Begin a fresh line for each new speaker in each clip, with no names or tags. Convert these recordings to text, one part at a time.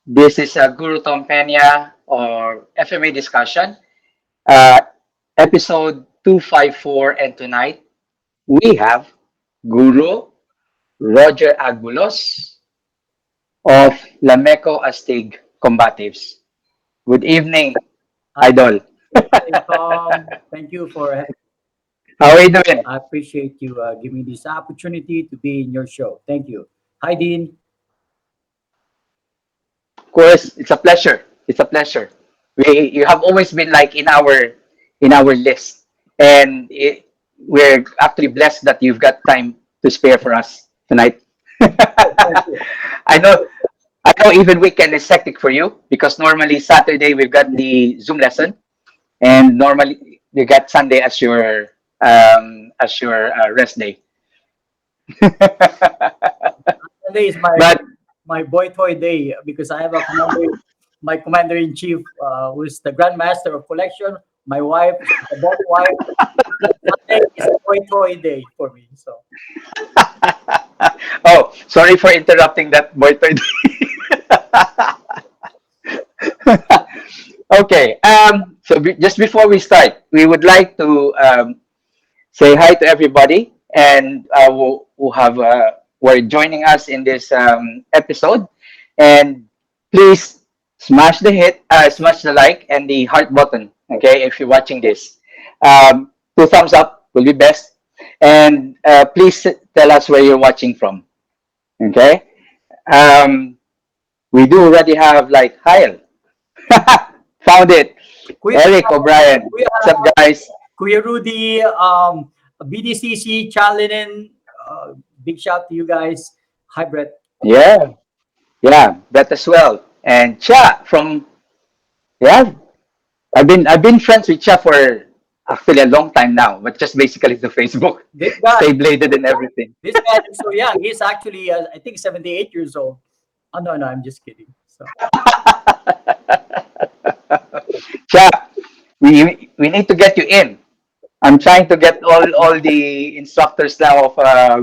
This is a Guru Pena or FMA discussion, uh, episode 254. And tonight we have Guro Roger Agbulos of Lameco Astig Combatives. Good evening,
Hi,
Idol.
Tom. Thank you for having.
How are you doing?
I appreciate you giving me this opportunity to be in your show. Thank you. Hi, Dean.
Of course, it's a pleasure. It's a pleasure. You have always been like in our list, and we're actually blessed that you've got time to spare for us tonight.
Oh, thank you.
I know, I know. Even weekend is hectic for you because normally Saturday we've got the Zoom lesson, and normally you got Sunday as your rest day.
Today is
But
my boy toy day because I have a my commander in chief, who is the grandmaster of collection. My wife, the boss wife. Sunday is a boy toy day for me. So
oh, sorry for interrupting that, boy. Okay. So just before we start, we would like to say hi to everybody, and who are joining us in this episode. And please smash the like and the heart button. Okay, if you're watching this, two thumbs up will be best. And please tell us where you're watching from. Okay. Um, we do already have like Kyle. Found it.
Kuya,
Eric O'Brien.
Kuya,
What's up, guys?
Kuya Rudy, BDCC, Chalinen, big shout to you guys. Hi, Brett.
Yeah, yeah, that as well. And Cha from yeah, I've been friends with Cha for actually a long time now, but just basically through Facebook.
This guy,
Stay bladed and everything.
this guy is so young. He's actually, I think, 78 years old. Oh, no, no, I'm just kidding. So,
Cha, we need to get you in. I'm trying to get all the instructors now of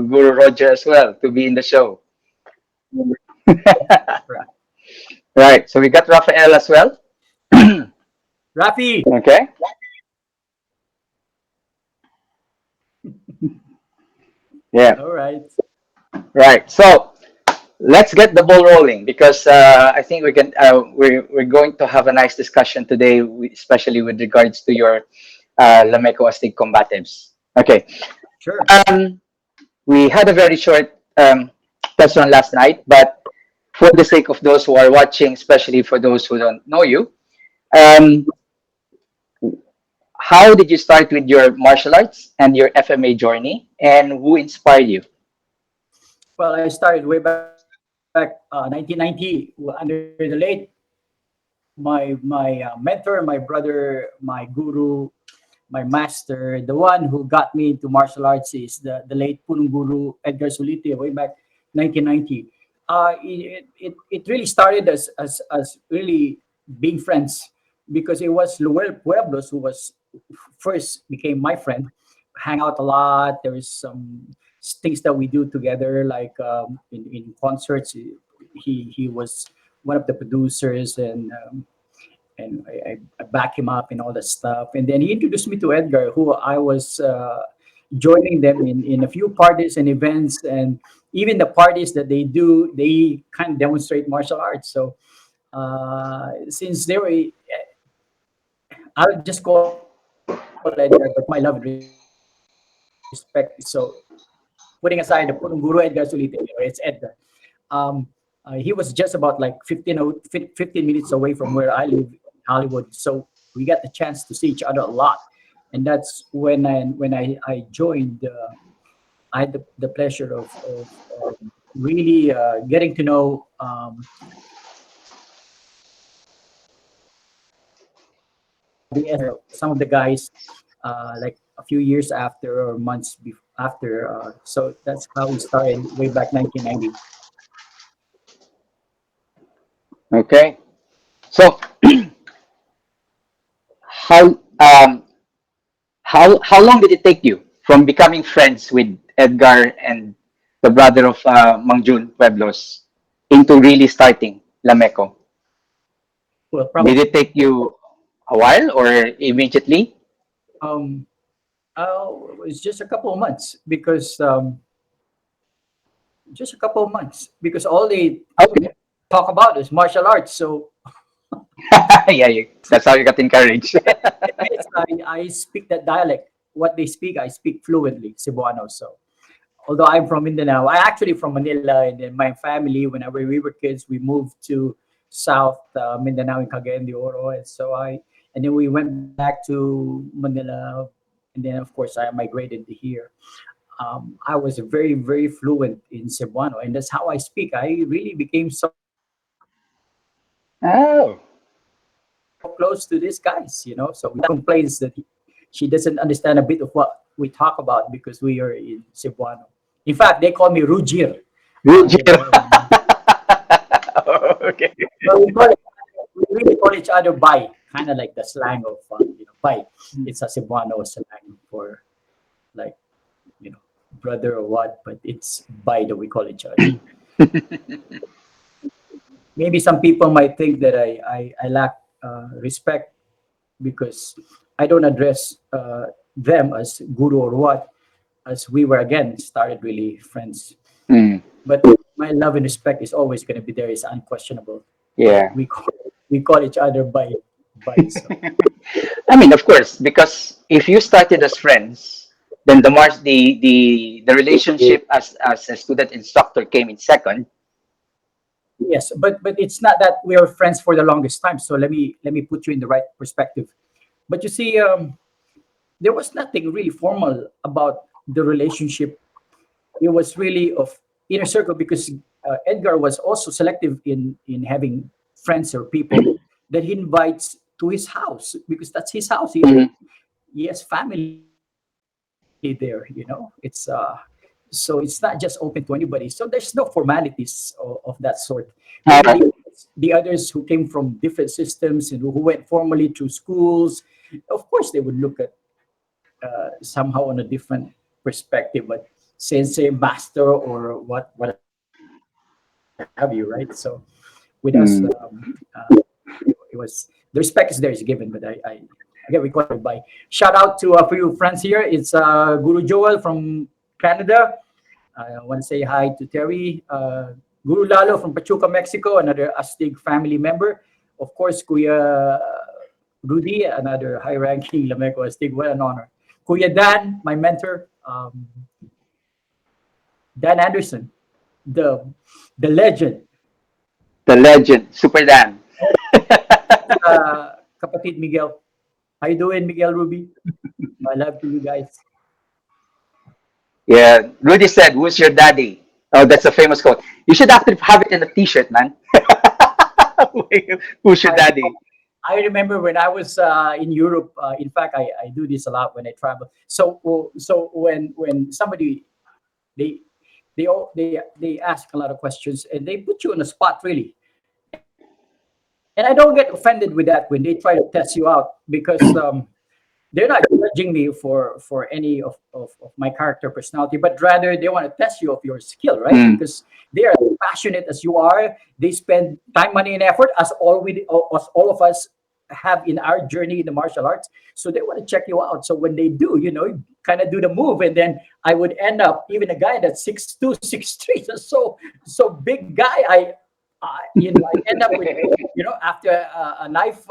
Guru Roger as well to be in the show.
right.
Right. So we got Rafael as well.
Rafi,
Okay. Yeah.
all right.
Right. So let's get the ball rolling because I think we're going to have a nice discussion today, especially with regards to your Lameco Astig combatives. Okay.
Sure.
Um, we had a very short test run last night, but for the sake of those who are watching, especially for those who don't know you, um, how did you start with your martial arts and your FMA journey, and who inspired you?
Well, I started way back 1990 under the late my mentor, my brother, my guru, my master. The one who got me into martial arts is the late Punong Guru Edgar Sulite way back 1990. It really started as really being friends because it was Luel Pueblos who was first became my friend. Hang out a lot. There is some things that we do together, like in concerts. He was one of the producers, and I back him up and all that stuff. And then he introduced me to Edgar, who I was joining them in a few parties and events, and even the parties that they do, they kind of demonstrate martial arts. So since they were, I'll just call Edgar, but my love and respect. So putting aside the Punong Guru Edgar Sulite, it's Edgar. Um, he was just about like 15 minutes away from where I live in Hollywood. So we got the chance to see each other a lot. And that's when I joined. I had the pleasure of really getting to know some of the guys like a few years after or months after. So that's how we started way back 1990.
Okay. So how how long did it take you from becoming friends with Edgar and the brother of Mang Jun Pueblos into really starting Lameco?
Well,
Did
probably.
it take you a while or immediately?
Um, it's just a couple of months because just a couple of months because all they
Okay.
talk about is martial arts. So
Yeah, that's how you got encouraged.
yes, I speak that dialect. What they speak, I speak fluently, Cebuano. So although I'm from Mindanao, I actually from Manila, and then my family, whenever we were kids, we moved to South Mindanao in Cagayan de Oro, and so and then we went back to Manila, and then of course I migrated here. I was very, very fluent in Cebuano, and that's how I speak. I really became so close to these guys,
Oh.
So we complains that she doesn't understand a bit of what we talk about because we are in Cebuano. In fact, they call me Rugir. You know,
Roger. Okay.
but we really call each other Bay, kind of like the slang of Bay. It's a Cebuano slang for like brother or what, but it's Bay that we call each other. Maybe some people might think that I lack respect because I don't address them as guru or what, as we were again started really friends.
Mm,
But my love and respect is always going to be there. It's unquestionable. But
yeah.
we call each other by. So
I mean, of course, because if you started as friends, then the relationship as a student instructor came in second.
yes, but it's not that we are friends for the longest time. So let me put you in the right perspective. But you see, there was nothing really formal about the relationship. It was really of inner circle because Edgar was also selective in having friends or people that he invites to his house because that's his house.
Mhm.
He has family there. It's so it's not just open to anybody. So there's no formalities of that sort. Maybe
All right.
the others who came from different systems and who went formally through schools, of course they would look at somehow on a different perspective, but sensei, master, or what have you, right? So with us,
Mm.
it was the respect is there is given, but I again we call it by shout out to a few friends here. It's Guru Joel from Canada. I want to say hi to Terry, Guru Lalo from Pachuca, Mexico, another Astig family member. Of course, Kuya Rudy, another high-ranking Lameco Astig. What an honor. Kuya Dan, my mentor, Dan Anderson, the the legend.
The legend, Super Dan.
Kapatid Miguel. How you doing, Miguel Ruby? My love to you guys.
Yeah, Rudy said, "Who's your daddy?" Oh, that's a famous quote. You should actually have it in a T-shirt, man. Who's your
I
daddy?
I remember when I was in Europe. In fact, I do this a lot when I travel. So when somebody they they ask a lot of questions and they put you on the spot really, and I don't get offended with that when they try to test you out because they're not judging me for any of my character personality, but rather they want to test you of your skill, right? Because
Mm,
they are as passionate as you are. They spend time, money, and effort as all of us have in our journey in the martial arts. So they want to check you out. So when they do, you kind of do the move, and then I would end up even a guy that's 6'2", 6'3", so big guy. I end up with after a knife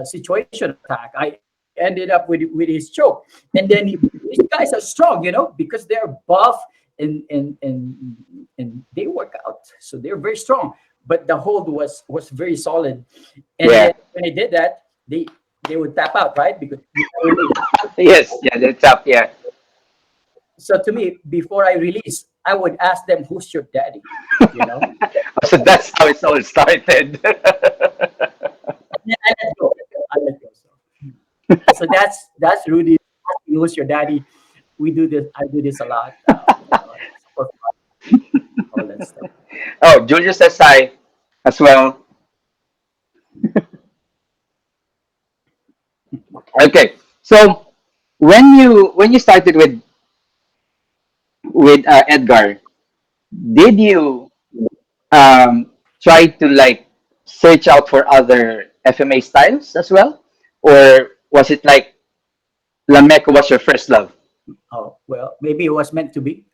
situation attack. I ended up with his choke, and then these guys are strong, because they're buff and they work out, so they're very strong. But the hold was very solid, and
yeah.
then when I did that, they would tap out, right? Because you gotta release.
Yes. Yeah. That's up. Yeah.
So to me, before I release, I would ask them, "Who's your daddy?" You know,
So that's how it's all started.
and then I let go. I let go. So that's Rudy. Asking, who's your daddy? We do this. I do this a lot. For fun, all that stuff.
Oh, Julius says hi as well. Okay. So when you started with Edgar, did you try to like search out for other FMA styles as well, or was it like Lameco was your first love?
Oh, well, maybe it was meant to be.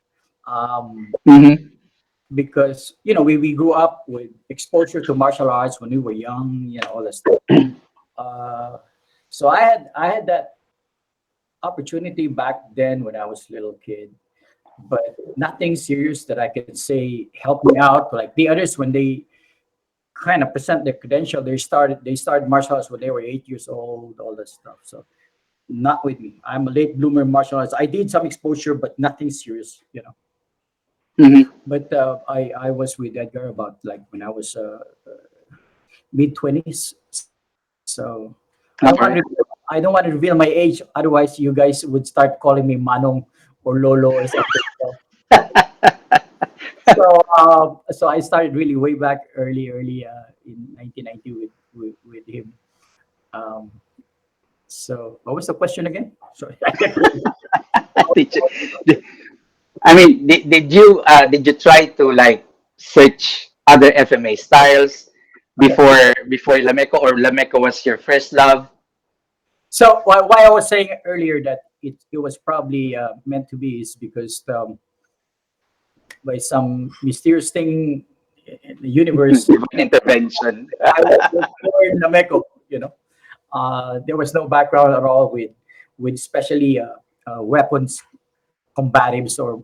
Um,
Mm-hmm.
because we grew up with exposure to martial arts when we were young, all that stuff. Uh, so I had that opportunity back then when I was a little kid, but nothing serious that I could say helped me out. Like the others, when they kind of present their credential, they started martial arts when they were 8 years old, all that stuff. So not with me. I'm a late bloomer in martial arts. I did some exposure, but nothing serious.
Mm-hmm.
But I was with Edgar about like when I was mid 20s. So I don't want to
All right.
I don't want to reveal my age. Otherwise, you guys would start calling me Manong or Lolo or something. So I started really way back early in 1990 with him. Um, so what was the question again? Sorry.
did you, I mean, did you try to like search other FMA styles
Okay.
before Lameco, or Lameco was your first love?
So why I was saying earlier that it was probably meant to be is because by some mysterious thing in the universe,
Divine intervention.
I was born Lameco. You know, there was no background at all with especially weapons combatives or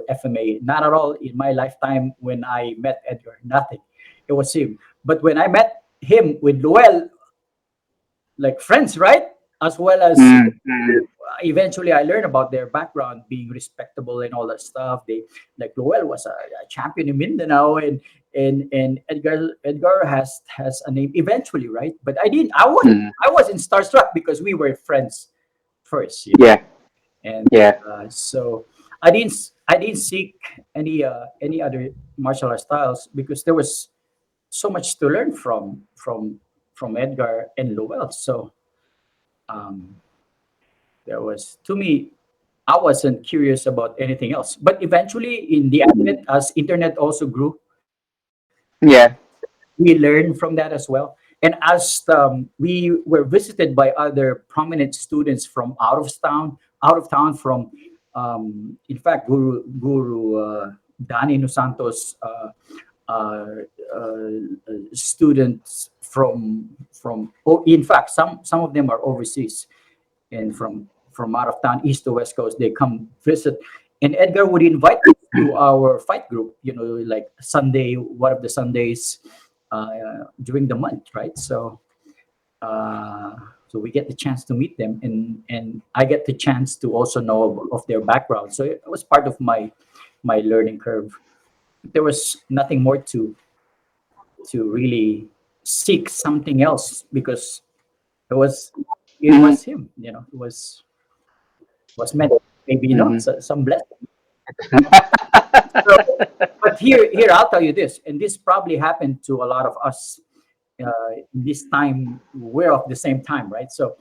FMA. Not at all in my lifetime when I met Edgar. Nothing. It was him. But when I met him with Luel, like friends, right? As well as
Mm-hmm.
eventually I learned about their background being respectable and all that stuff. They like Luel was a champion in Mindanao, and Edgar has a name eventually, right? But I wasn't starstruck because we were friends first.
Yeah,
And
yeah.
so I didn't seek any other martial art styles because there was so much to learn from Edgar and Lowell. So um, there was to me, I wasn't curious about anything else. But eventually, in the
Mm.
advent, as internet also grew,
Yeah.
we learned from that as well. And as we were visited by other prominent students from out of town from, in fact, Guru Danny Nos Santos, uh, uh, students from in fact some of them are overseas and from out of town, east to west coast. They come visit, and Edgar would invite us to our fight group. Like Sunday, one of the Sundays during the month, right? So we get the chance to meet them, and I get the chance to also know of their background. So it was part of my learning curve. There was nothing more to really seek something else because it was it
Mm-hmm.
was him. It was meant, maybe
Mm-hmm.
some blessing. So, but here I'll tell you this, and this probably happened to a lot of us this time. We're of the same time, right? So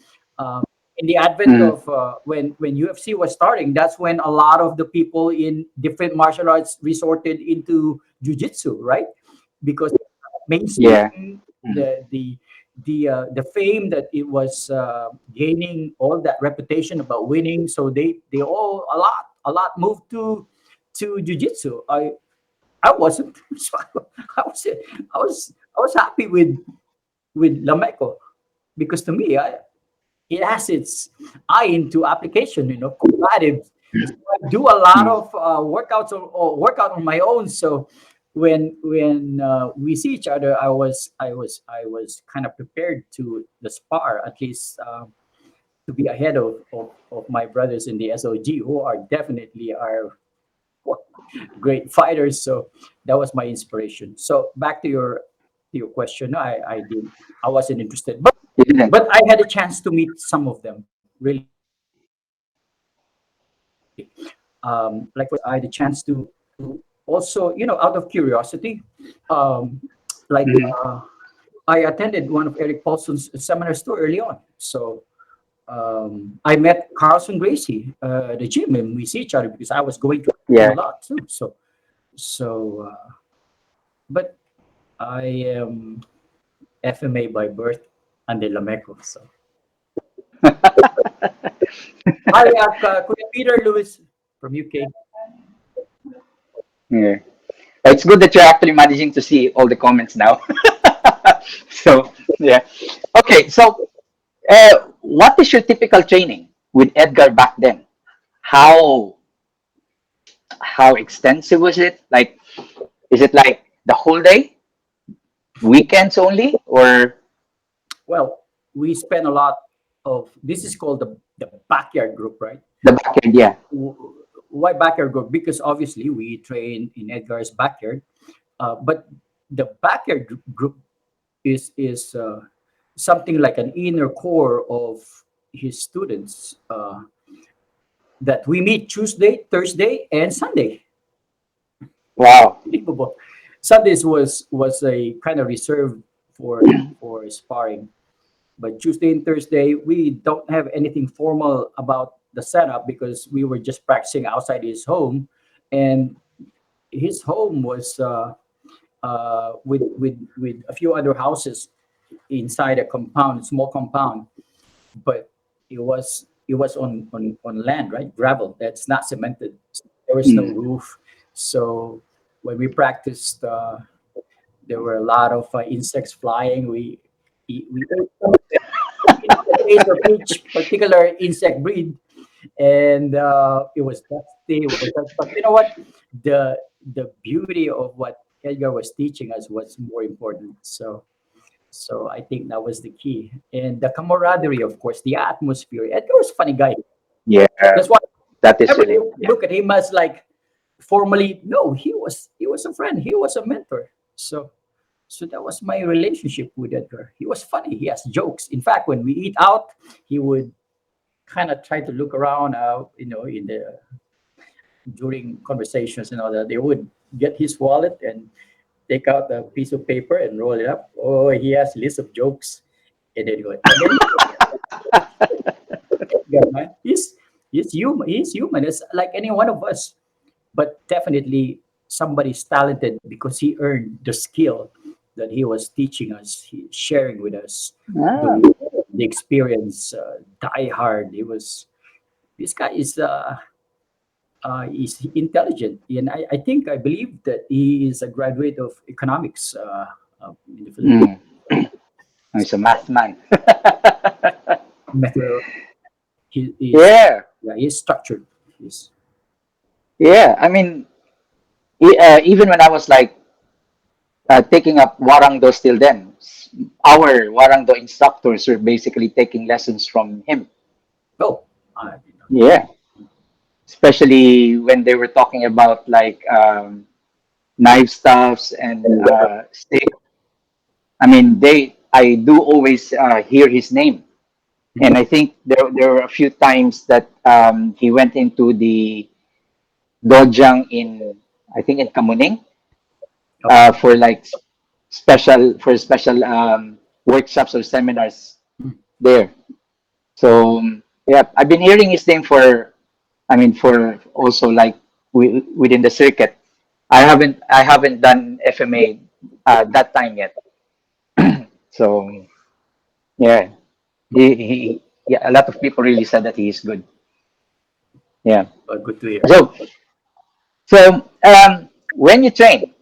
in the advent
Mm-hmm.
of when UFC was starting, that's when a lot of the people in different martial arts resorted into jujitsu, right? Because
Yeah.
mainstream,
Mm.
the fame that it was gaining, all that reputation about winning, so they all a lot moved to jujitsu. I wasn't. So I was happy with Lameco because to me, it has its eye into application, combative. So I do a lot
Mm.
of workouts or workout on my own. So when we see each other, I was kind of prepared to the spar, at least to be ahead of my brothers in the SOG, who are definitely are great fighters. So that was my inspiration. So back to your question, no, I wasn't interested, but
You didn't.
I had a chance to meet some of them really. Like for instance, I had a chance to also, out of curiosity, um, like
Mm-hmm.
I attended one of Eric Paulson's seminars too early on. So I met Carlson Gracie, the gym, and we see each other because I was going to the gym
Yeah.
a lot too. So but I am. FMA by birth under Lameco. So, hi, Kuya Peter Lewis from UK.
Yeah. It's good that you're actually managing to see all the comments now. So yeah. Okay. So what is your typical training with Edgar back then? How how extensive was it? Like, is it like the whole day, weekends only, or
Well, we spent a lot of this is called the backyard group, right?
the back end? Yeah.
Why backyard group? Because obviously we train in Edgar's backyard, but the backyard group is something like an inner core of his students that we meet Tuesday, Thursday, and Sunday.
Wow.
Unbelievable. Sundays was a kind of reserved for sparring, but Tuesday and Thursday we don't have anything formal about the setup because we were just practicing outside his home, and his home was with a few other houses inside a compound, small compound, but it was on land, right? Gravel that's not cemented. There was no
Mm.
roof, so when we practiced, there were a lot of insects flying. We ate some of them. We did not taste of each particular insect breed, and it was dusty. But you know what? The beauty of what Edgar was teaching us was more important. So I think that was the key, and the camaraderie, of course, the atmosphere. Edgar was a funny guy.
Yeah.
That's why
That is
never
really. Yeah.
look at him as like formally. No, he was a friend. He was a mentor. So that was my relationship with Edgar. He was funny. He has jokes. In fact, when we eat out, he would kind of try to look around, in the during conversations and all that. They would get his wallet and take out a piece of paper and roll it up. Oh, he has a list of jokes, and then go. And then Edgar, man, he's human. He's human. It's like any one of us, but definitely somebody's talented because he earned the skill that he was teaching us, sharing with us
Ah.
the the experience. Die hard. He was. This guy is intelligent, and I think I believe that he is a graduate of economics in the Philippines.
Mm. He's a math man.
Method, he is
Yeah.
yeah, he's structured. He's
Yeah. I mean, even when I was like taking up Warangdo still then, our Warangdo instructors were basically taking lessons from him.
oh, I did not know.
Yeah. Especially when they were talking about like knife stuffs and stick. I mean, I do always hear his name. And I think there were a few times that he went into the dojang in, I think in Kamuning,
Okay.
for like special workshops or seminars there. So yeah, I've been hearing his name for, I mean, for also like within the circuit. I haven't done FMA that time yet. So yeah, yeah, a lot of people really said that he is good. Yeah.
Good to hear.
So when you train,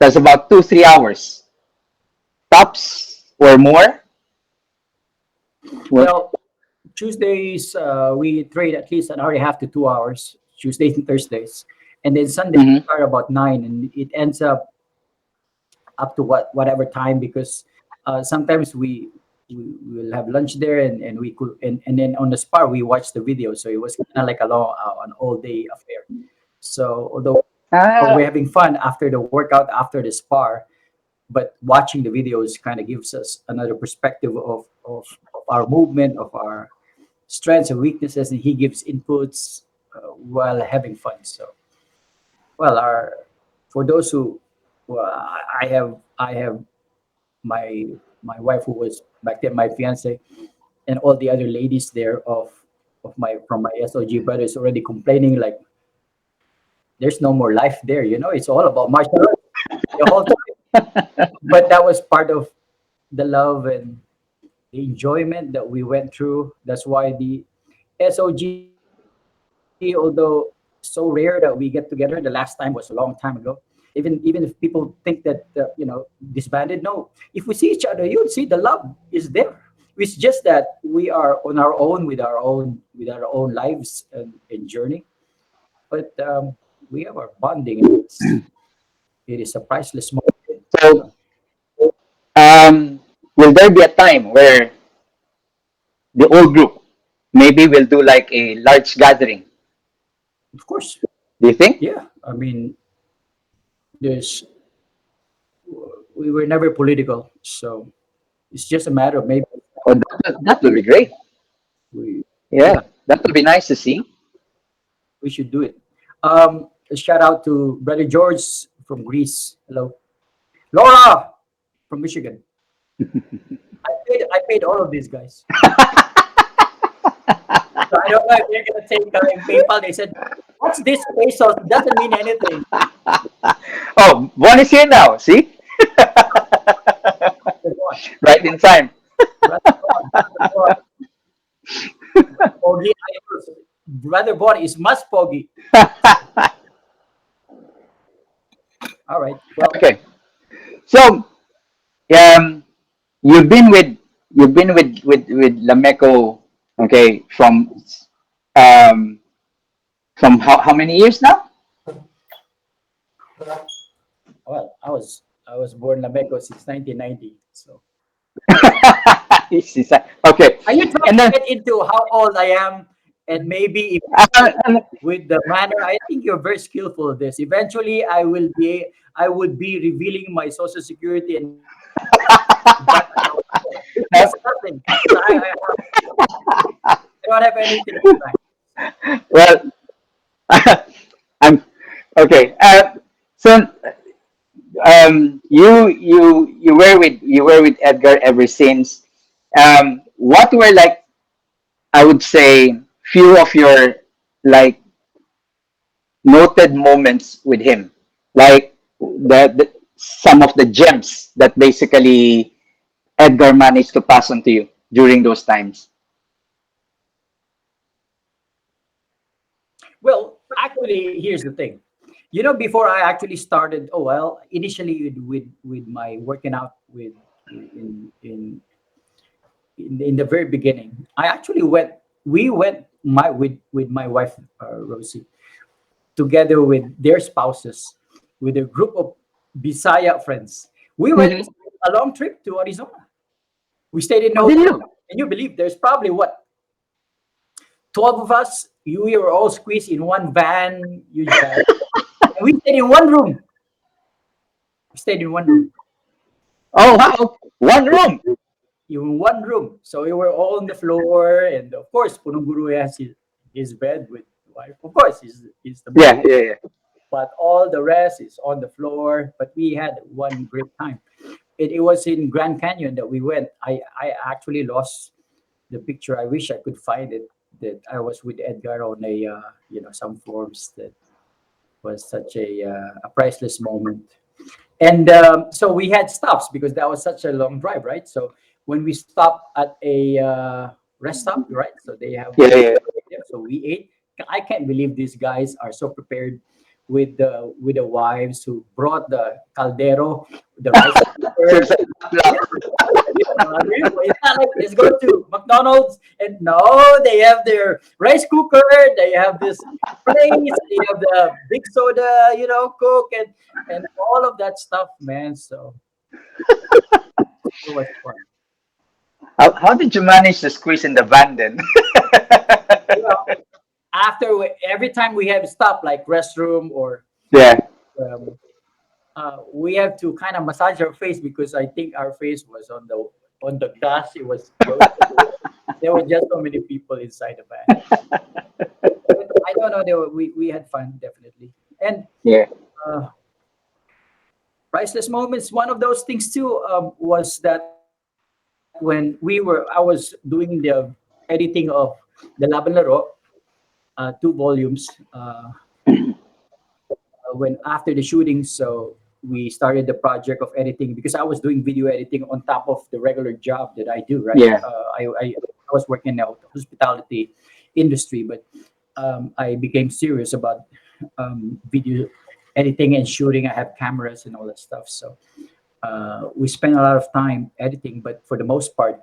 that's about 2 3 hours tops or more. What?
Well, Tuesdays we trade at least an hour and a half to 2 hours. Tuesdays and Thursdays, and then Sunday we
Mm-hmm.
start about 9, and it ends up to whatever time because sometimes we will have lunch there, and we could and then on the spar we watch the video, so it was kind of like an all day affair. So although
Ah.
we're having fun after the workout, after the spar, but watching the videos kind of gives us another perspective of our movement, of our strengths and weaknesses, and he gives inputs while having fun. So well, our for those who well, I have my wife who was back then my fiance, and all the other ladies there of my from my SOG brothers already complaining like there's no more life there. It's all about martial arts the whole time. But that was part of the love and the enjoyment that we went through. That's why the SOG, although so rare that we get together, the last time was a long time ago. Even if people think that disbanded, no. If we see each other, you'll see the love is there. It's just that we are on our own with our own lives and journey. But we have our bonding, and it is a priceless moment.
So,
So,
will there be a time where the whole group maybe will do like a large gathering?
of course,
Do you think?
yeah. I mean, there's we were never political, so it's just a matter of maybe
Oh, that will be great.
we,
Yeah,
yeah,
that will be nice to see.
we should do it. A shout out to brother George from Greece. Hello, Laura from Michigan. I paid all of these guys. So I don't know if they're gonna take in PayPal. They said, "What's this pesos? It doesn't mean anything."
Oh, one is here now. See,
Brother Bon,
right in time.
Brother Bon, Pogi, Brother Bon is must Pogi. All right. Well,
Okay, so um, you've been with you've been with Lameco, okay, um from how many years now?
I was born Lameco since 1990. So
Okay,
are you trying
and
to
then
get into how old I am? And maybe
uh,
with the manner, I think you're very skillful at this. Eventually, I would be revealing my social security and bank account. It's just nothing because I don't have anything in the bank.
well, I'm okay. So you were with Edgar ever since. What were like, I would say, few of your like noted moments with him, like the some of the gems that basically Edgar managed to pass on to you during those times.
Well, actually, here's the thing. Before I actually started, oh well, initially with my working out with in the very beginning, I actually went. We went with my wife Rosie together with their spouses, with a group of Bisaya friends. We went
Mm-hmm.
a long trip to Arizona. We stayed in a
Oh, did
hotel.
you?
Can you believe there's probably what 12 of us? We were all squeezed in one van, huge van. And we stayed in one room. We stayed in one room.
Oh, wow. One room.
In one room. So we were all on the floor, and of course, Punong Guru has his bed with wife. Of course, he's the
Yeah,
main,
yeah, yeah.
but all the rest is on the floor. But we had one great time. It was in Grand Canyon that we went. I actually lost the picture. I wish I could find it. That I was with Edgar on some forms. That was such a priceless moment. And so we had stops because that was such a long drive, right? So when we stopped at a rest stop, right? So they have
Yeah,
food
yeah.
there. So we ate. I can't believe these guys are so prepared with the wives who brought the caldero, the rice
So
cooker.
it's like
Yeah, it's not like let's go to McDonald's and no, they have their rice cooker, they have this place, they have the big soda, Coke and all of that stuff, man. So it was fun.
how did you manage to squeeze in the van then?
Well, every time we have stop like restroom or
Yeah.
um, we have to kind of massage our face because I think our face was on the gas. It was closed. There were just so many people inside the van. But I don't know. We had fun definitely, and
Yeah.
uh, priceless moments. One of those things too was that when I was doing the editing of the Laban Laro, 2 volumes. When after the shooting, so we started the project of editing because I was doing video editing on top of the regular job that I do. Right,
Yeah.
I was working in the hospitality industry, but I became serious about video editing and shooting. I have cameras and all that stuff, so we spent a lot of time editing. But for the most part,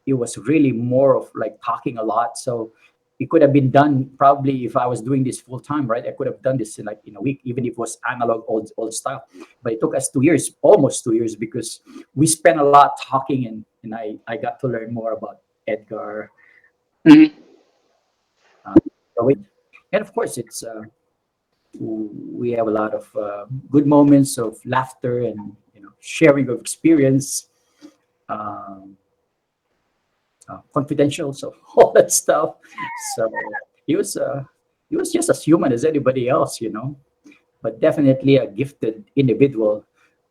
it was really more of like talking a lot. So it could have been done probably if I was doing this full time, right? I could have done this in like in a week, even if it was analog old style. But it took us 2 years, almost 2 years, because we spent a lot talking, and I got to learn more about Edgar.
Mhm.
Uh, and of course, it's we have a lot of good moments of laughter and sharing of experience, um, confidential, so all that stuff. So he was uh, he was just as human as anybody else, but definitely a gifted individual.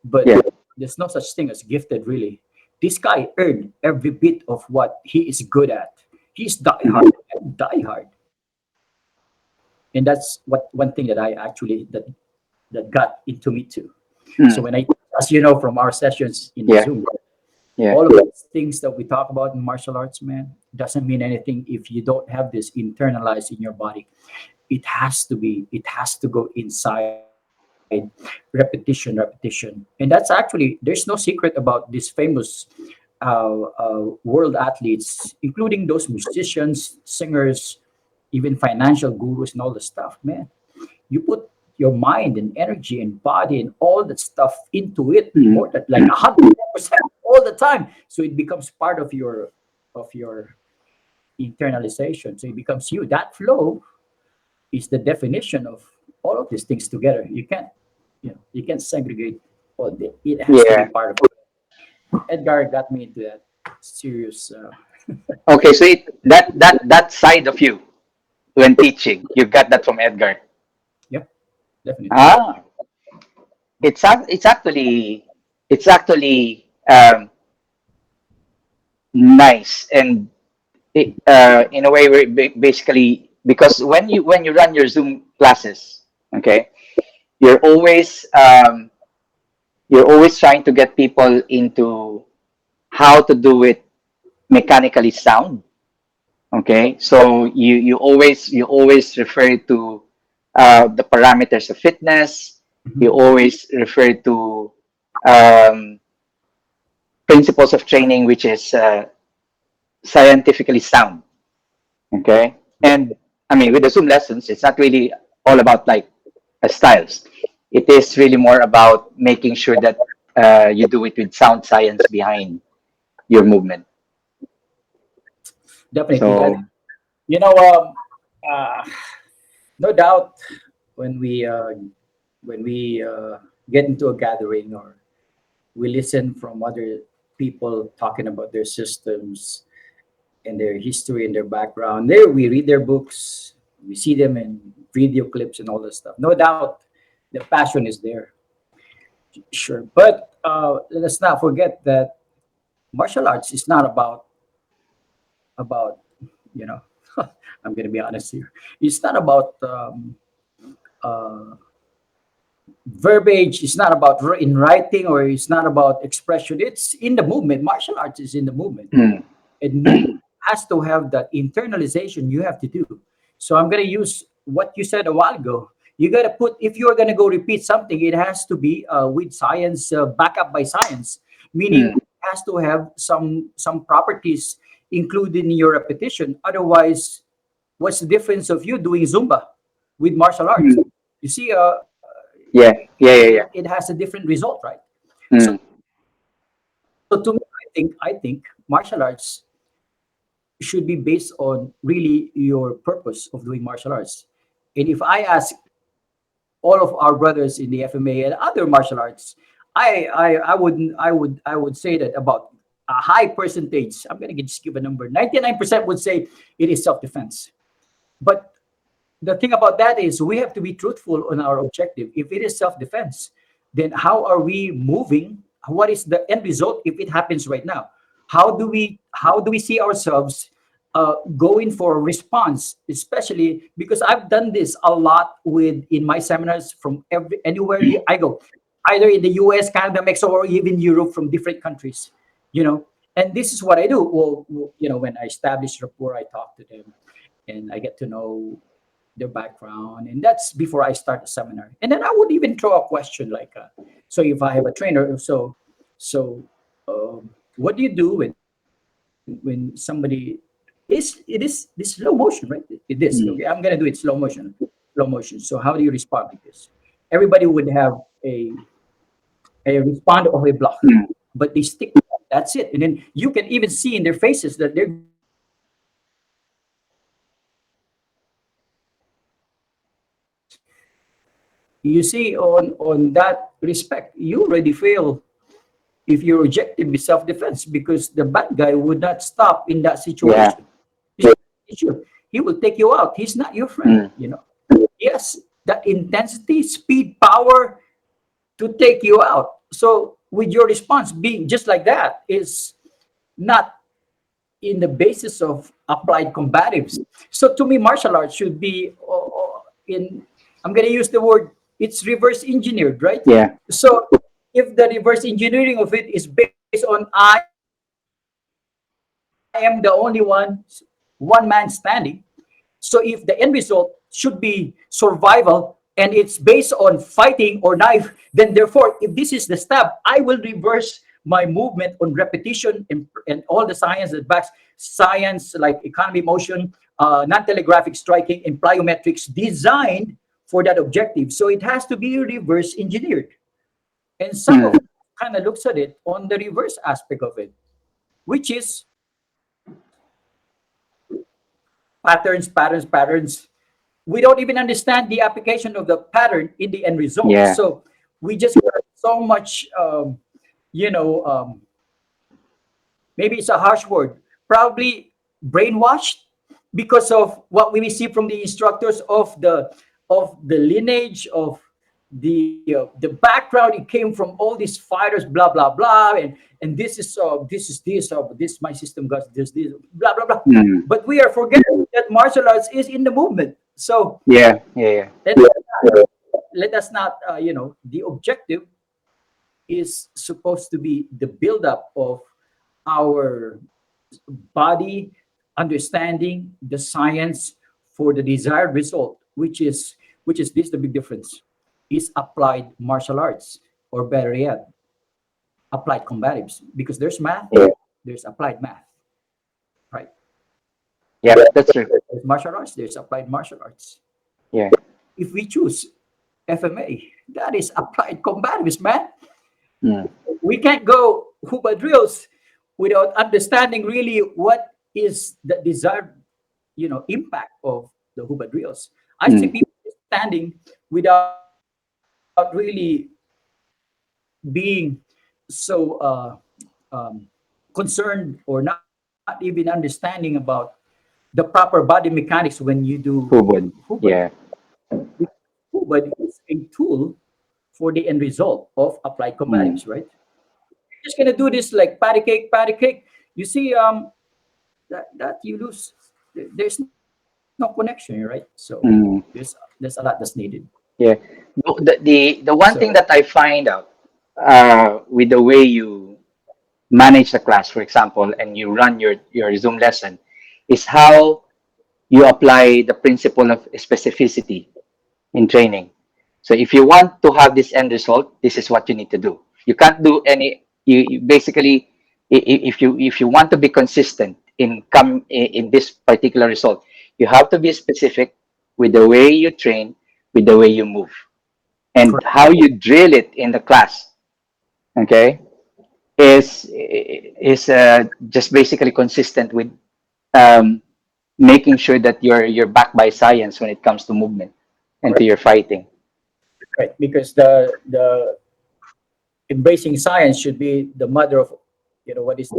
But
Yeah.
there's no such thing as gifted, really. This guy earned every bit of what he is good at. He's
Mhm.
diehard, and that's what one thing that I actually that got into me too. So
Mm.
when I, as you know from our sessions in the
Yeah.
Zoom,
Yeah.
all of those things that we talk about in martial arts, man, doesn't mean anything if you don't have this internalized in your body. It has to go inside, repetition. And that's actually, there's no secret about these famous world athletes, including those musicians, singers, even financial gurus and all the stuff, man. You put your mind and energy and body and all that stuff into it
Mhm.
more than like 100% all the time, so it becomes part of your internalization, so it becomes you. That flow is the definition of all of these things together. You can't segregate it has to be
Yeah.
part of it. Edgar got me into that serious
Okay, so that side of you when teaching, you got that from Edgar.
yep, definitely.
Ah, it's actually nice, and in a way, we're basically, because when you run your Zoom classes, okay, you're always um, you're always trying to get people into how to do it mechanically sound. Okay, so you always refer to the parameters of fitness. You
Mhm.
always refer to um, principles of training, which is scientifically sound. Okay, and I mean, with the Zoom lessons, it's not really all about like styles. It is really more about making sure that you do it with sound science behind your movement.
Definitely that.
So
You know, uh, no doubt when we get into a gathering or we listen from other people talking about their systems and their history and their background. There we read their books, we see them in video clips and all that stuff. No doubt the passion is there, sure. But let's not forget that martial arts is not about you know I'm going to be honest here. It's not about uh, verbiage. It's not about in writing, or it's not about expression. It's in the movement. Martial arts is in the movement,
mm,
and movement has to have that internalization you have to do. So I'm going to use what you said a while ago. You got to put, if you're going to go repeat something, it has to be with science, back up by science, meaning
mm,
it has to have some properties included in your repetition. Otherwise, what's the difference of you doing Zumba with martial arts?
mm,
You see,
yeah, yeah, yeah, yeah.
it has a different result, right? So,
Mm,
so to me, I think martial arts should be based on really your purpose of doing martial arts. And if I ask all of our brothers in the FMA and other martial arts, I would say that about a high percentage. I'm gonna just give a number. 99% would say it is self-defense. But the thing about that is we have to be truthful on our objective. If it is self-defense, then how are we moving? What is the end result if it happens right now? How do we see ourselves going for a response, especially because I've done this a lot with in my seminars from anywhere I go. either in the US, Canada, Mexico, or even Europe, from different countries, you know. And this is what I do. When I establish rapport, I talk to them and I get to know their background. And that's before I start the seminar. And then I would even throw a question like, so if I have a trainer, what do you do when somebody it is this slow motion, right? It is okay. I'm
Mm.
gonna do it slow motion. So how do you respond like this? Everybody would have a respond of a block,
Mm.
but they stick to that. That's it. And then you can even see in their faces that they're going to stick to that. So you see, on that respect, you already fail if your objective is self-defense, because the bad guy would not stop in that
Yeah.
situation. He's not you. He will take you out. He's not your friend.
Mm.
Yes, that intensity, speed, power to take you out. So with your response being just like that is not in the basis of applied combatives. So to me, martial arts should be in. I'm going to use the word. It's reverse engineered, right?
Yeah.
So if the reverse engineering of it is based on I am the only one man standing, so if the end result should be survival and it's based on fighting or knife, then therefore, if this is the stab, I will reverse my movement on repetition and all the science that backs science like economy motion, non-telegraphic striking, and plyometrics designed for that objective. So it has to be reverse engineered. And some of
Mm.
us kind of looks at it on the reverse aspect of it, which is patterns. We don't even understand the application of the pattern in the end result.
Yeah.
So we just got so much, you know, maybe it's a harsh word, probably brainwashed because of what we receive from the instructors of the lineage of the background. It came from all these fighters, blah blah blah, and this my system got this blah blah blah.
Mm.
But we are forgetting that martial arts is in the movement. So
Yeah. Yeah. Yeah.
let us not, the objective is supposed to be the buildup of our body, understanding the science for the desired result, which is this the big difference, is applied martial arts, or better yet, applied combatives, because there's math,
Yeah.
there's applied math, right?
Yeah. That's true.
There's martial arts, there's applied martial arts.
Yeah.
If we choose FMA, that is applied combatives, man.
Mm.
We can't go Huba drills without understanding really what is the desired, impact of the Huba drills. I see
Mm.
people standing without really being so concerned, or not even understanding about the proper body mechanics when you do
Who
Huba.
would? Yeah.
Huba is a tool for the end result of applied combatives,
Mm.
right? Just gonna do this like patty cake. You see, that you lose. There's no connection, right? So there's
Mm.
a lot that's needed.
Yeah. The one
So
thing that I find out with the way you manage the class, for example, and you run your Zoom lesson, is how you apply the principle of specificity in training. So if you want to have this end result, this is what you need to do. You can't do any. You basically, if you want to be consistent in this particular result, you have to be specific with the way you train, with the way you move, and
correct,
how you drill it in the class. Okay, is just basically consistent with um, making sure that you're backed by science when it comes to movement and to
correct,
your fighting.
right. Because the embracing science should be the mother of, what is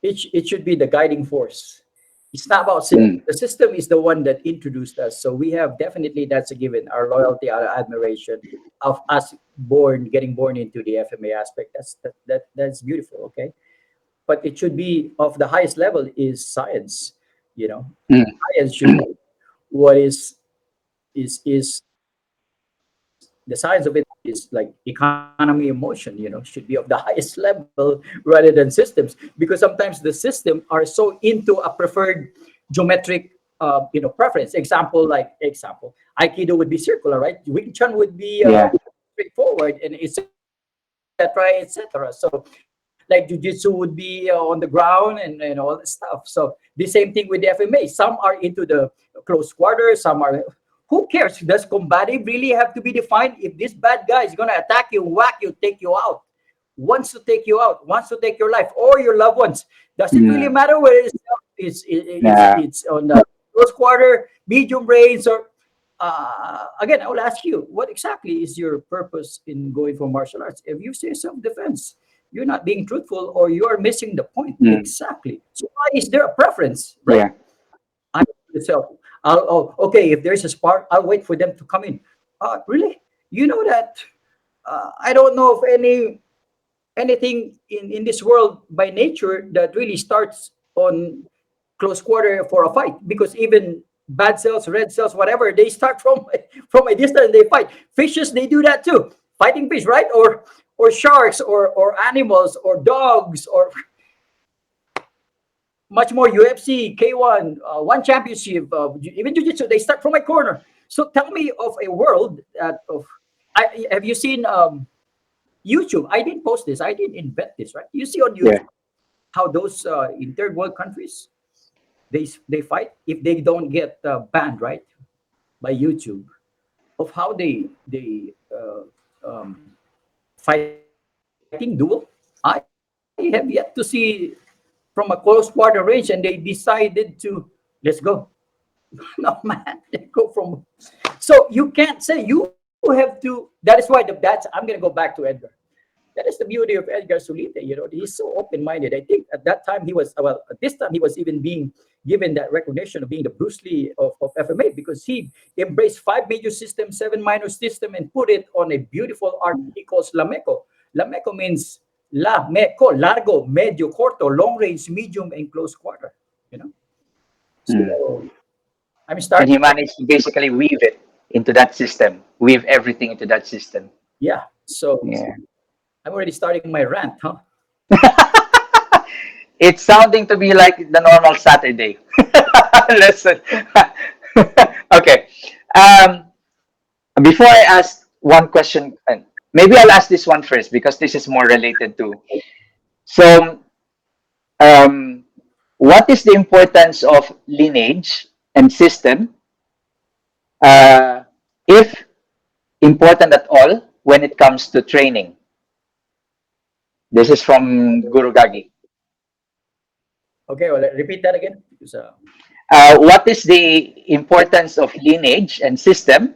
it should be the guiding force. It's not about system.
Mm.
The system is the one that introduced us. So we have definitely, that's a given. Our loyalty, our admiration of us getting born into the FMA aspect. That's beautiful. Okay, but it should be of the highest level is science. You know,
Mm.
science should be what is the science of it is like economy emotion, should be of the highest level rather than systems, because sometimes the system are so into a preferred geometric preference. Example, aikido would be circular, right? Wing chun would be
Yeah.
straightforward, and etc etc. So like jujitsu would be on the ground, and all that stuff. So the same thing with the FMA. Some are into the close quarter, some are. Who cares? Does combative really have to be defined? If this bad guy is gonna attack you, whack you, take you out, wants to take you out, wants to take your life or your loved ones, does it really
Mm.
matter whether
Yeah.
it's on the close quarter, medium range, or again, I will ask you, what exactly is your purpose in going for martial arts? If you say self-defense, you're not being truthful, or you are missing the point.
Mm.
Exactly. So why is there a preference, right?
Yeah.
I myself. Okay, if there's a spark, I'll wait for them to come in. Really? You know that I don't know of anything in this world by nature that really starts on close quarter for a fight, because even bad cells, red cells, whatever, they start from from a distance. They fight. Fishes, they do that too. Fighting fish, right? Or sharks, or animals, or dogs, or much more UFC, K1, one championship, even jiu-jitsu, they start from my corner. So tell me of a world that of have you seen YouTube? I didn't post this. I didn't invent this, right? You see on
Yeah.
YouTube how those in third world countries, they fight if they don't get banned, right, by YouTube, of how they fighting duel. I have yet to see from a close quarter range, and they decided to let's go. No, man, they go from. So you can't say, you have to. That is why I'm going to go back to Edgar. That is the beauty of Edgar Solite. He's so open-minded. I think at that time he was, well, at this time he was even being given that recognition of being the Bruce Lee of FMA, because he embraced five major systems, seven minor system, and put it on a beautiful art he calls Lameco. Lameco means la, meco, largo, medio, corto, long range, medium, and close quarter. You know.
Mm.
So I'm
And
starting.
he managed to basically weave it into that system, weave everything into that system.
Yeah. So
Yeah.
I'm already starting my rant, huh?
It's sounding to be like the normal Saturday lesson. Okay. Um, Before I ask one question, and maybe I'll ask this one first because this is more related to. So, um, what is the importance of lineage and system, uh, if important at all, when it comes to training? This is from Guru Gagi.
Okay. Well, repeat that again. Because,
What is the importance of lineage and system,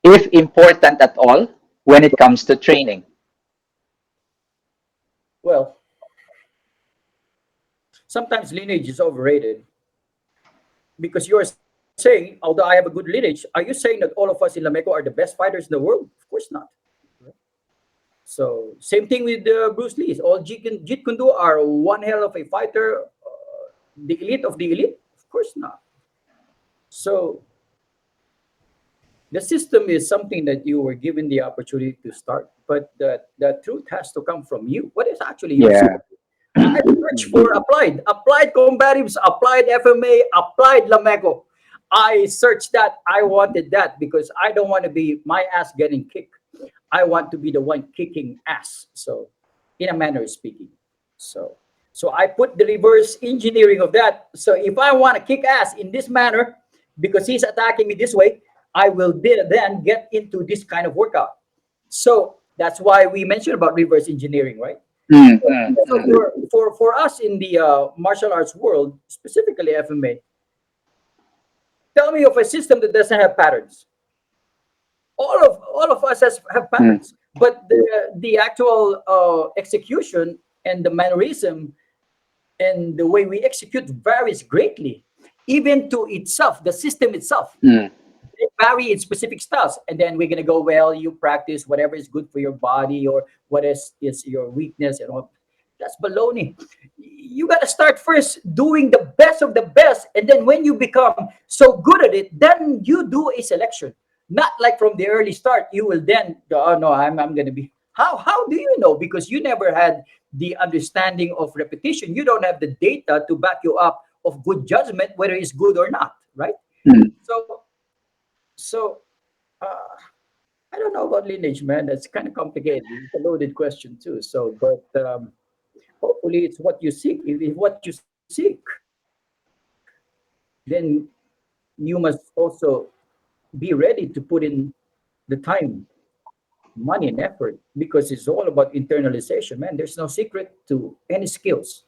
if important at all, when it comes to training?
well, sometimes lineage is overrated, because you're saying, although I have a good lineage, are you saying that all of us in Lameco are the best fighters in the world? Of course not. So same thing with Bruce Lee. All Jeet Kune Do are one hell of a fighter, the elite of the elite? Of course not. So the system is something that you were given the opportunity to start, but the truth has to come from you. What is actually your system?
Yeah.
I search for applied combatives, applied FMA, applied Lameco. I searched that. I wanted that because I don't want to be my ass getting kicked. I want to be the one kicking ass. So, in a manner of speaking. So, so I put the reverse engineering of that. So if I want to kick ass in this manner, because he's attacking me this way, I will then get into this kind of workout. So that's why we mentioned about reverse engineering, right?
Mm,
So,
mm,
so
mm.
for us in the martial arts world, specifically FMA, tell me of a system that doesn't have patterns. All of us have
Mm.
patterns, but the actual execution and the mannerism and the way we execute varies greatly, even to itself, the system itself.
Mm.
They vary in specific styles, and then we're gonna go, well, you practice whatever is good for your body, or what is your weakness, and all. That's baloney. You gotta start first doing the best of the best, and then when you become so good at it, then you do a selection. Not like from the early start, you will then go, oh no, I'm gonna be. How do you know? Because you never had the understanding of repetition. You don't have the data to back you up of good judgment, whether it's good or not, right?
Mm.
So uh, I don't know about lineage, man. That's kind of complicated. It's a loaded question too. So, but hopefully, it's what you seek. If what you seek, then you must also be ready to put in the time, money, and effort, because it's all about internalization, man. There's no secret to any skills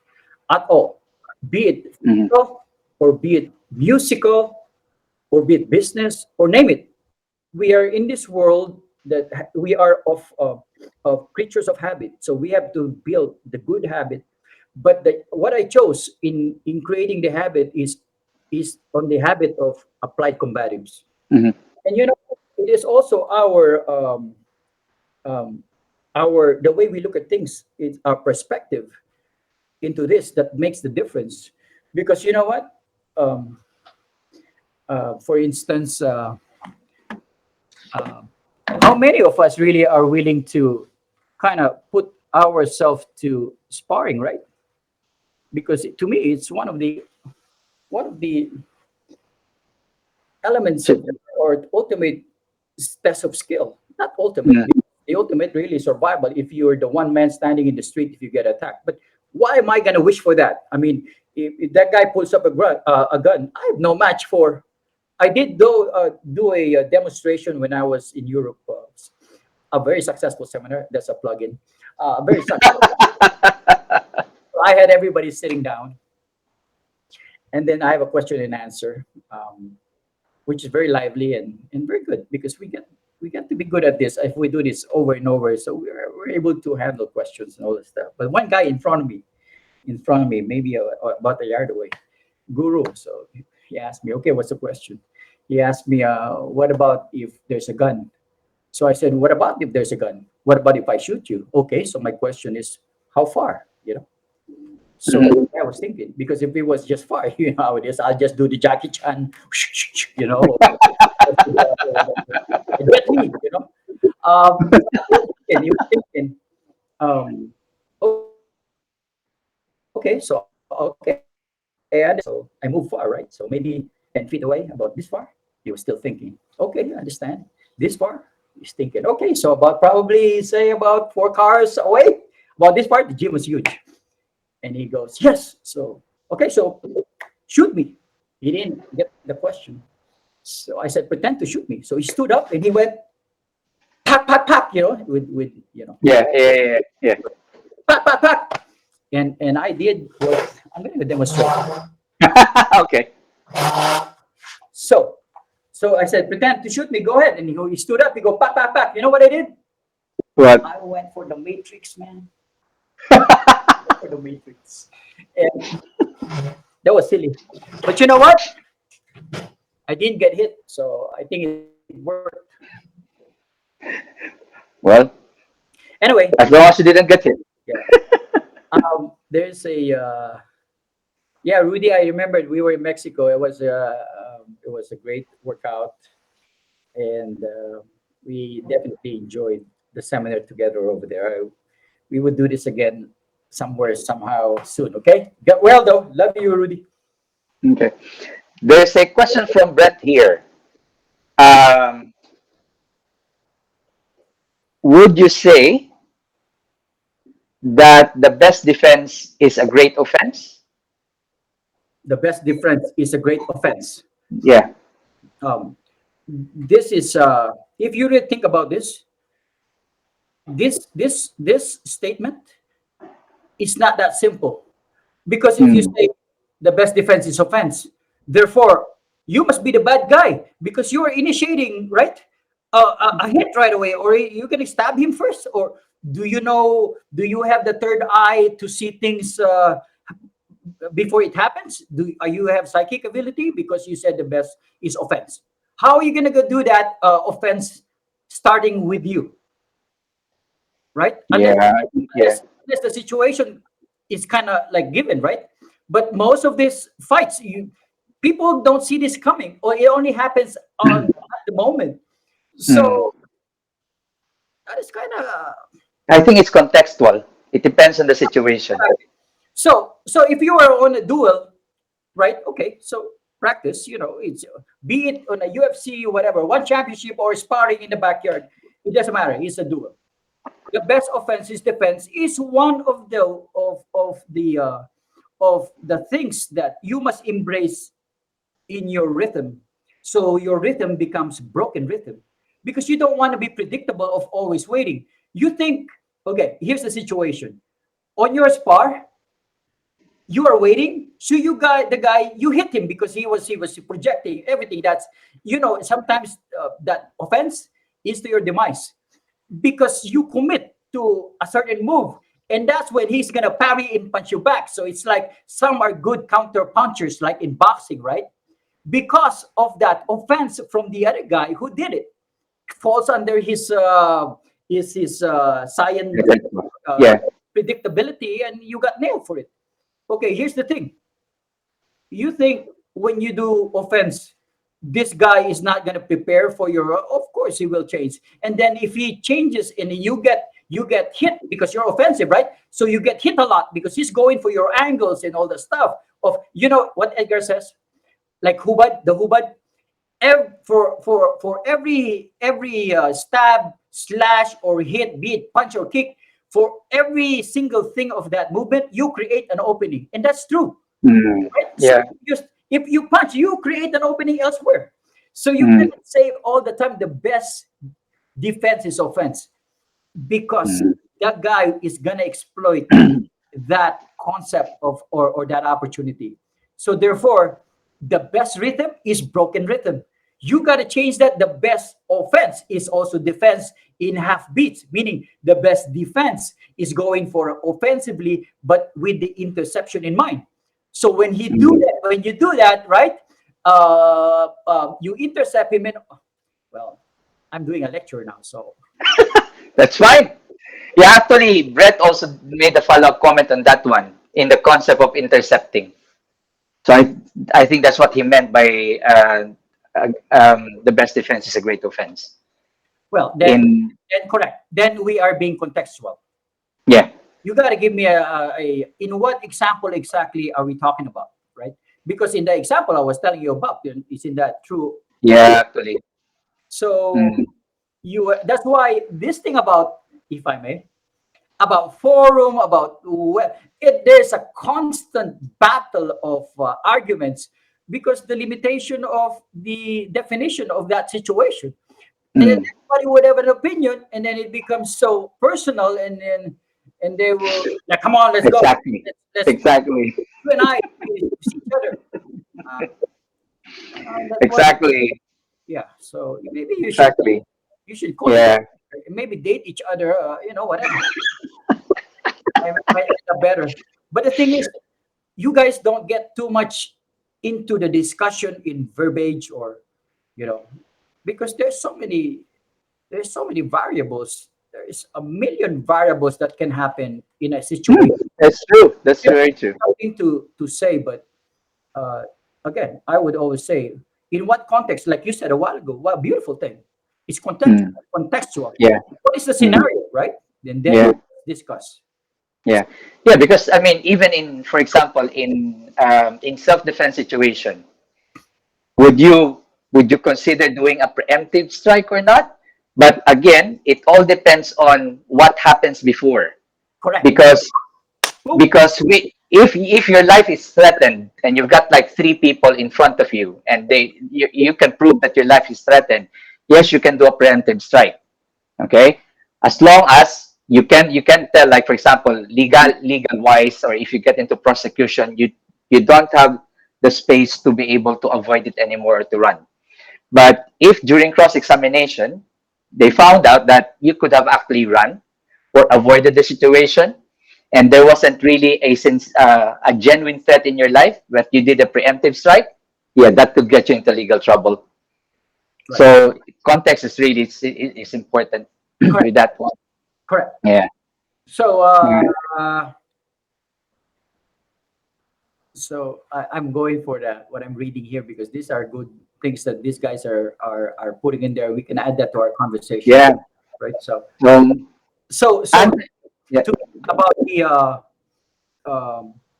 at all, be it
Mhm.
physical or be it musical or be it business or name it. We are in this world that we are of creatures of habit. So we have to build the good habit. But what I chose in creating the habit is on the habit of applied combatives.
Mhm.
And it is also um, our the way we look at things, it's our perspective into this that makes the difference. Because you know what? Um, for instance, uh, how many of us really are willing to kind of put ourselves to sparring, right? Because to me, it's one of the elements
So,
of or ultimate test of skill. Not ultimate,
mm.
because the ultimate really is survival if you're the one man standing in the street if you get attacked. But why am I going to wish for that? I mean, if that guy pulls up a gun, I have no match for. I did do a, demonstration when I was in Europe, a very successful seminar. That's a plug-in. Very successful. I had everybody sitting down, and then I have a question and answer. Which is very lively and very good because we get to be good at this if we do this over and over. So we're able to handle questions and all this stuff. But one guy in front of me, maybe about a yard away, Guru. So he asked me, okay, what's the question? He asked me, what about if there's a gun? So I said, what about if there's a gun? What about if I shoot you? Okay, so my question is, how far? So
Mhm.
I was thinking, because if it was just far, you know how it is, I'll just do the Jackie Chan, Jet Li, he was thinking, um, okay, so okay, I understand. So I move far, right? So maybe 10 feet away, about this far. He was still thinking. Okay, I understand. This far. He's thinking. Okay, so about probably say about 4 cars away. About this part, the gym was huge. And he goes, yes. So shoot me. He didn't get the question. So I said, pretend to shoot me. So he stood up and he went, pack, pack, pack, with
Yeah, yeah, yeah, yeah.
pack, pack, pack. And I did what I'm going to demonstrate.
Okay.
So, so I said, pretend to shoot me. Go ahead. And he stood up. He go, pack, pack, pack. You know what I did?
What?
I went for the Matrix, man. For the Matrix. And that was silly. But you know what? I didn't get hit. So I think it worked.
Well,
Anyway,
as long as you didn't get hit.
yeah. There's a yeah, Rudy. I remembered we were in Mexico. It was a great workout, and we definitely enjoyed the seminar together over there. We would do this again somewhere somehow soon. Okay. Get well though. Love you, Rudy.
Okay. There's a question from Brett here. Um, would you say that the best defense is a great offense?
The best difference is a great offense.
Yeah.
Um, this is if you really think about this statement is not that simple. Because if you
Mm.
say the best defense is offense, therefore you must be the bad guy because you are initiating, right? A hit right away, or you can stab him first, or do you have the third eye to see things before it happens? Do you have psychic ability? Because you said the best is offense. How are you gonna go do that offense starting with you, right? Unless
Yeah. Yeah.
unless, unless the situation is kind of like given, right? But most of these fights, people don't see this coming, or it only happens on at the moment.
Mm.
So that is kind of
I think it's contextual. It depends on the situation.
so if you are on a duel, right? Okay, so practice. It's be it on a UFC, whatever, one championship or sparring in the backyard. It doesn't matter. It's a duel. The best offense is defense is one of the things that you must embrace in your rhythm. So your rhythm becomes broken rhythm because you don't want to be predictable of always waiting. You think, okay, here's the situation. On your spar, you are waiting. So the guy, you hit him because he was projecting everything. That's sometimes that offense is to your demise because you commit to a certain move. And that's when he's gonna parry and punch you back. So it's like some are good counter punchers, like in boxing, right? Because of that offense from the other guy who did it falls under his scientific uh,
Yeah.
predictability, and you got nailed for it. Okay, here's the thing. You think when you do offense, this guy is not going to prepare for your, of course he will change. And then if he changes and you get hit because you're offensive, right? So you get hit a lot because he's going for your angles and all the stuff of, what Edgar says, like hubad, the hubad, for every stab, slash, or hit, beat, punch, or kick, for every single thing of that movement, you create an opening, and that's true,
Mm.
right? So
Yeah.
just if you punch, you create an opening elsewhere. So you
Mm.
cannot say all the time the best defense is offense because
Mm.
that guy is gonna exploit that concept of or that opportunity. So therefore, the best rhythm is broken rhythm. You got to change that. The best offense is also defense in half beats, meaning the best defense is going for offensively, but with the interception in mind. So
Mm.
when you do that, right? You intercept him, and well, I'm doing a lecture now, so
That's fine. Yeah, actually, Brett also made a follow-up comment on that one in the concept of intercepting. So I think that's what he meant by the best defense is a great offense.
well,
In
then correct. Then we are being contextual.
Yeah,
You got to give me in what example exactly are we talking about, right? Because in the example I was telling you about, is in that true
yeah, actually.
so
Mm,
that's why this thing about, if I may, about forum, about there's a constant battle of arguments because the limitation of the definition of that situation, and then
mm,
everybody would have an opinion, and then it becomes so personal, and they will like, come on, let's go,
exactly.
let's
Exactly.
you and I use each other. That's what,
Exactly.
yeah. So maybe
Exactly.
you should call it,
Yeah.
maybe date each other, whatever. Might end up better. But the thing is, you guys don't get too much into the discussion in verbiage, or you know because there's so many variables. There is a million variables that can happen in a
Mm,
situation.
that's true. That's
Yeah,
very true.
something to say, but uh, again, I would always say, in what context, like you said a while ago, what a beautiful thing. It's
Mm,
contextual.
yeah.
What is the
Mm,
scenario, right? Then
yeah.
we discuss.
Yeah. Yeah. Because I mean, even in, for example, in self-defense situation, would you would you consider doing a preemptive strike or not? But again, it all depends on what happens before.
Correct.
Because
Boom.
because if your life is threatened and you've got like three people in front of you and you can prove that your life is threatened, yes, you can do a preemptive strike. Okay, as long as you can tell, like, for example, legal wise, or if you get into prosecution, you don't have the space to be able to avoid it anymore or to run. But if during cross examination they found out that you could have actually run or avoided the situation, and there wasn't really a genuine threat in your life, but you did a preemptive strike, yeah, that could get you into legal trouble.
Right.
So context is really is important
Correct.
with that one.
Correct.
Yeah.
So,
Mm.
uh, I'm going for that what I'm reading here because these are good things that these guys are putting in there. We can add that to our conversation,
Yeah.
right? So
Um,
so
and yeah.
to about the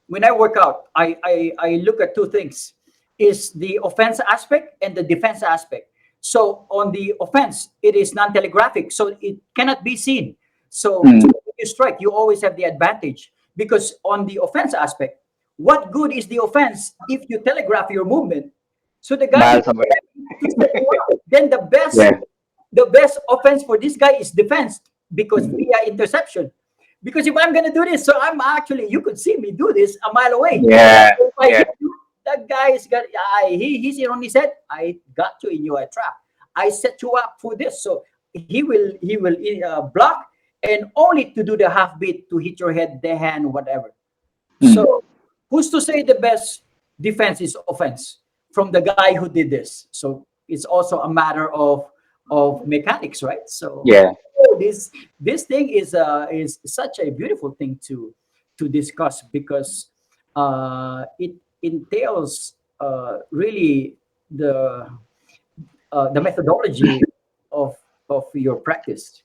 when I work out, I look at two things: is the offense aspect and the defense aspect. So on the offense, it is non-telegraphic, so it cannot be seen. So
Mm,
when you strike, you always have the advantage because on the offense aspect, what good is the offense if you telegraph your movement? So the guy
miles away.
to set you up. Then
Yeah.
the best offense for this guy is defense because via interception. Because if I'm gonna do this, so I'm actually you could see me do this a mile away.
Yeah.
If I
Yeah.
hit you, that guy is got he's on his head. I got you in your trap. I set you up for this, so he will block and only to do the half beat to hit your head, the hand, whatever.
Mm,
So who's to say the best defense is offense from the guy who did this? So it's also a matter of mechanics, right? So
yeah.
this thing is such a beautiful thing to discuss because it entails really the methodology of your practice.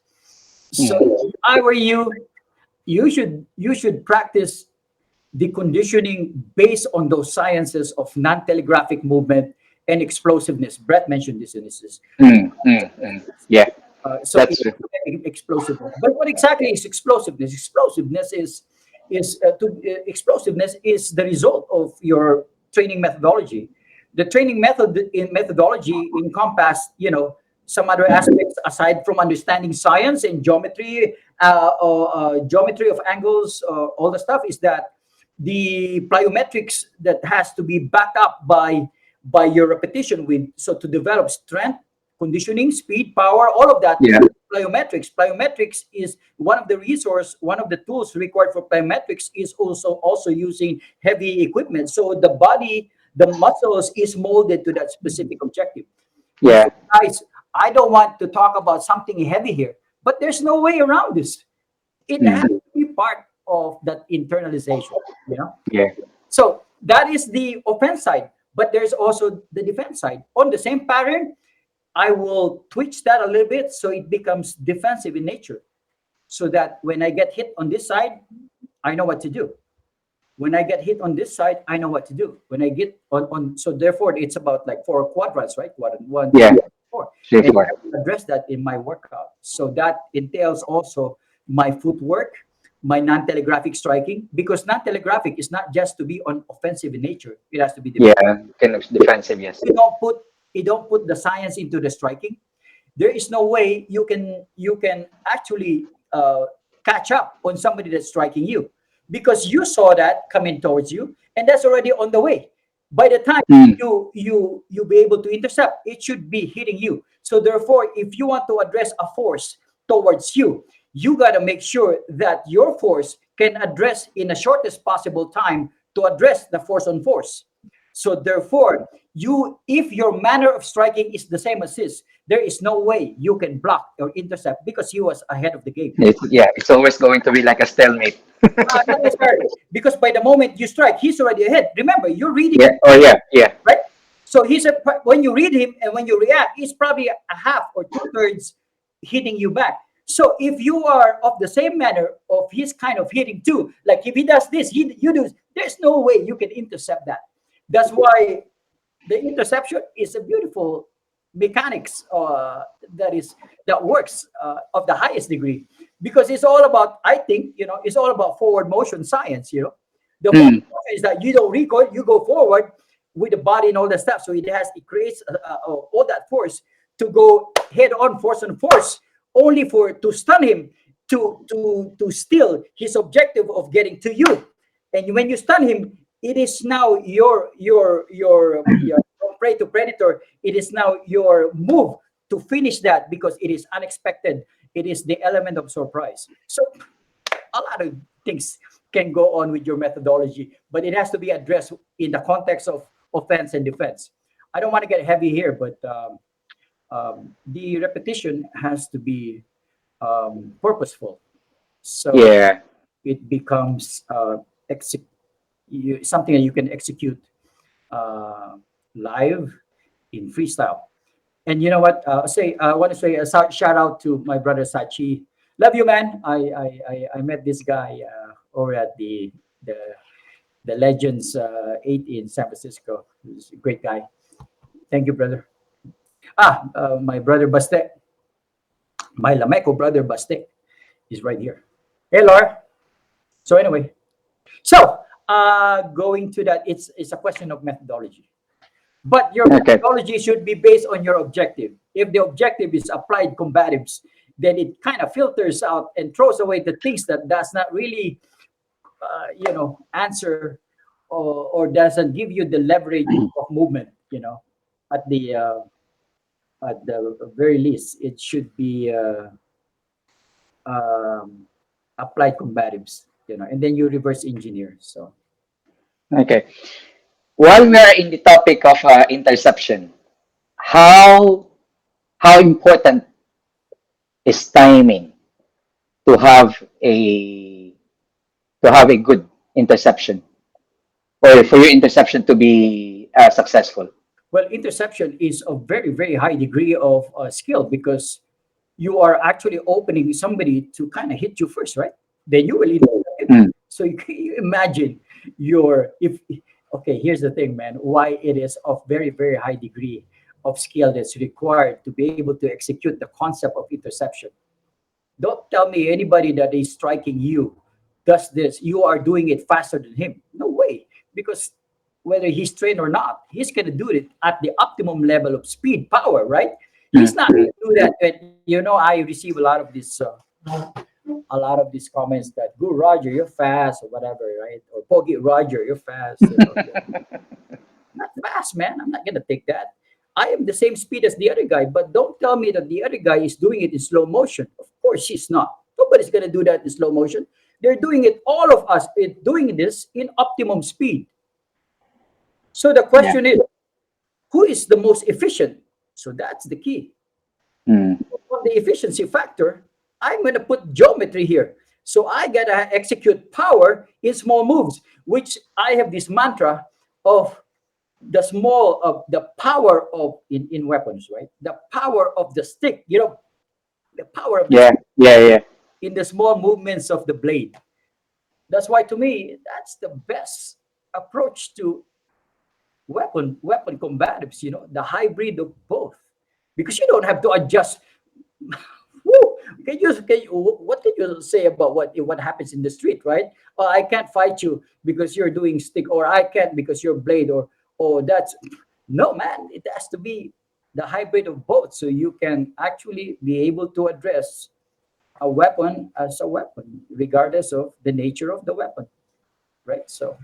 So
Mm,
if I were you, you should practice the conditioning based on those sciences of non-telegraphic movement and explosiveness. Brett mentioned this in his
yeah.
so
That's true.
explosiveness. But what exactly is explosiveness? Explosiveness is the result of your training methodology. The training methodology encompass some other aspects aside from understanding science and geometry, or geometry of angles, all the stuff is that the plyometrics that has to be backed up by your repetition with so to develop strength, conditioning, speed, power, all of that.
Yeah.
Plyometrics is one of the tools required for plyometrics is also using heavy equipment. So the body, the muscles is molded to that specific objective.
Yeah.
So guys, I don't want to talk about something heavy here, but there's no way around this. It has
Mm,
to be part of that internalization, you know.
yeah.
So that is the offense side, but there's also the defense side. On the same pattern, I will twitch that a little bit so it becomes defensive in nature. So that when I get hit on this side, I know what to do. When I get hit on this side, I know what to do. When I get on so therefore it's about like four quadrants, right? One,
Yeah.
two, four. And
Straightforward.
I will address that in my workout. So that entails also my footwork, my non-telegraphic striking, because non-telegraphic is not just to be on offensive in nature. It has to be
Yeah.
defensive.
Kind of defensive. Yes.
You don't put the science into the striking. There is no way you can actually catch up on somebody that's striking you because you saw that coming towards you and that's already on the way. By the time
Mm,
you be able to intercept, it should be hitting you. So therefore, if you want to address a force towards you, you got to make sure that your force can address in the shortest possible time to address the force on force. So therefore, if your manner of striking is the same as his, there is no way you can block or intercept because he was ahead of the game.
yeah. It's always going to be like a stalemate.
Not necessarily, because by the moment you strike, he's already ahead. Remember, you're reading
Yeah.
him,
Oh yeah. Yeah.
right? So when you read him and when you react, he's probably a half or two-thirds hitting you back. So if you are of the same manner of his kind of hitting too, like if he does this, you do. There's no way you can intercept that. That's why the interception is a beautiful mechanics that works of the highest degree because it's all about I think it's all about forward motion science. The forward
Mm,
motion is that you don't recoil, you go forward with the body and all that stuff, so it creates all that force to go head on, force only for to stun him, to steal his objective of getting to you. And when you stun him, it is now your from prey to predator. It is now your move to finish that because it is unexpected. It is the element of surprise. So a lot of things can go on with your methodology, but it has to be addressed in the context of offense and defense. I don't want to get heavy here, but the repetition has to be purposeful. So
yeah.
it becomes something that you can execute uh, live in freestyle. And you know what? Say I want to say a shout out to my brother Sachi. Love you, man. I met this guy over at the the Legends 8 in San Francisco. He's a great guy. Thank you, brother. My brother Baste, my Lameco brother Baste is right here. Hey, Laura. So anyway, so going to that, it's a question of methodology. But your
Okay.
methodology should be based on your objective. If the objective is applied combatives, then it kind of filters out and throws away the things that does not really, answer or doesn't give you the leverage of movement. At the uh, at the very least, it should be um, applied combatives. And then you reverse engineer. So
Okay. While we are in the topic of interception, how important is timing to have a good interception, or for your interception to be successful?
well, interception is a very, very high degree of skill because you are actually opening somebody to kind of hit you first, right? Then you will intercept him.
Mm.
So you imagine your if okay, here's the thing, man. Why it is of very, very high degree of skill that's required to be able to execute the concept of interception. Don't tell me anybody that is striking you does this. You are doing it faster than him. No way. Because whether he's trained or not, he's going to do it at the optimum level of speed, power, right? He's not going to do that. And, I receive a lot of these comments that Guru Roger, you're fast or whatever, right? Or Pogi Roger, you're fast. Not fast, man. I'm not gonna take that. I am the same speed as the other guy, but don't tell me that the other guy is doing it in slow motion. Of course, he's not. Nobody's gonna do that in slow motion. They're doing it. All of us are doing this in optimum speed. So the
Yeah.
question is, who is the most efficient? So that's the key.
Mm.
On the efficiency factor, I'm gonna put geometry here. So I gotta execute power in small moves, which I have this mantra of the power of in weapons, right? The power of the stick, the power of the
Yeah.
stick
Yeah. Yeah.
in the small movements of the blade. That's why to me that's the best approach to weapon combatives, the hybrid of both. Because you don't have to adjust. Woo! What can you say about what happens in the street, right? Oh, I can't fight you because you're doing stick, or I can't because you're blade, or that's no, man. It has to be the hybrid of both, so you can actually be able to address a weapon as a weapon, regardless of the nature of the weapon, right? So